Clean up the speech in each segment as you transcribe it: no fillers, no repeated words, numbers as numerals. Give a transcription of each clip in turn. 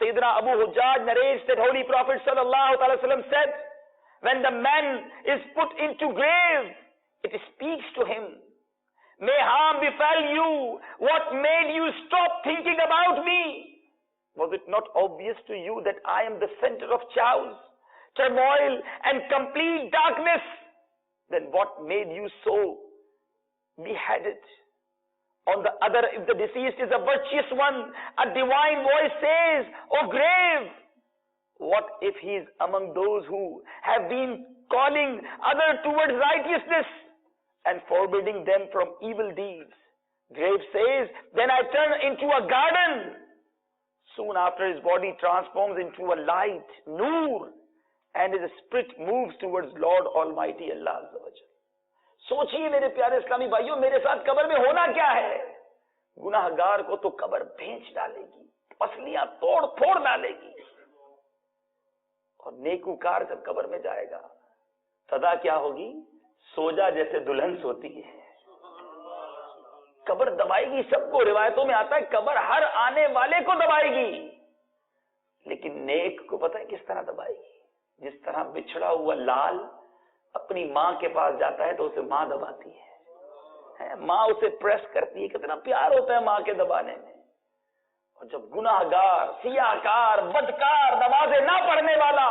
Sayyidina Abu Hujjaj narrates that Holy Prophet sallallahu alaihi wasallam said, when the man is put into grave, it speaks to him, may harm befall you. What made you stop thinking about me? Was it not obvious to you that I am the center of chaos, turmoil and complete darkness? Then what made you so beheaded? On the other, if the deceased is a virtuous one, a divine voice says, "O grave, what if he is among those who have been calling others towards righteousness and forbidding them from evil deeds?" Grave says, "Then I turn into a garden." Soon after, his body transforms into a light, Noor, and his spirit moves towards Lord Almighty Allah Azza wa Jalla. सोचिए मेरे प्यारे इस्लामी भाइयों, मेरे साथ कब्र में होना क्या है? गुनाहगार को तो कब्र भेंच डालेगी, पसलियां तोड़ फोड़ डालेगी, और नेकूकार जब कब्र में जाएगा सदा क्या होगी? सोजा जैसे दुल्हन सोती है। कब्र दबाएगी सबको। रिवायतों में आता है कब्र हर आने वाले को दबाएगी, लेकिन नेक को पता है किस तरह दबाएगी? जिस तरह बिछड़ा हुआ लाल अपनी माँ के पास जाता है तो उसे माँ दबाती है, माँ उसे प्रेस करती है। कितना प्यार होता है माँ के दबाने में। और जब गुनाहगार, सियाकार, बदकार, नमाज़ें ना पढ़ने वाला,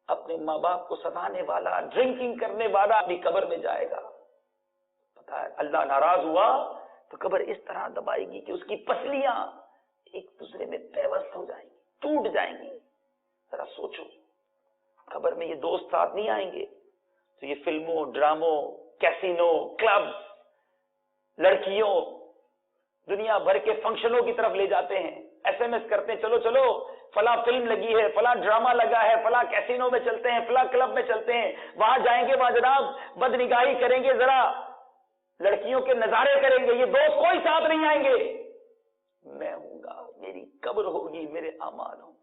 अपने माँ बाप को सताने वाला, ड्रिंकिंग करने वाला अपनी कब्र में जाएगा, पता है अल्लाह नाराज हुआ तो कब्र इस तरह दबाएगी कि उसकी पसलियां एक दूसरे में पैवस्त हो जाएंगी, टूट जाएंगी। जरा सोचो, कब्र में ये दोस्त साथ नहीं आएंगे तो ये फिल्मों, ड्रामों, कैसीनो, क्लब्स, लड़कियों, दुनिया भर के फंक्शनों की तरफ ले जाते हैं। एसएमएस करते हैं, चलो चलो फला फिल्म लगी है, फला ड्रामा लगा है, फला कैसीनो में चलते हैं, फला क्लब में चलते हैं, वहां जाएंगे, वहां जनाब बदनिगाही करेंगे, जरा लड़कियों के नजारे करेंगे। ये दोस्त कोई साथ नहीं आएंगे। मैं हूंगा, मेरी कब्र होगी, मेरे अमाल होंगे।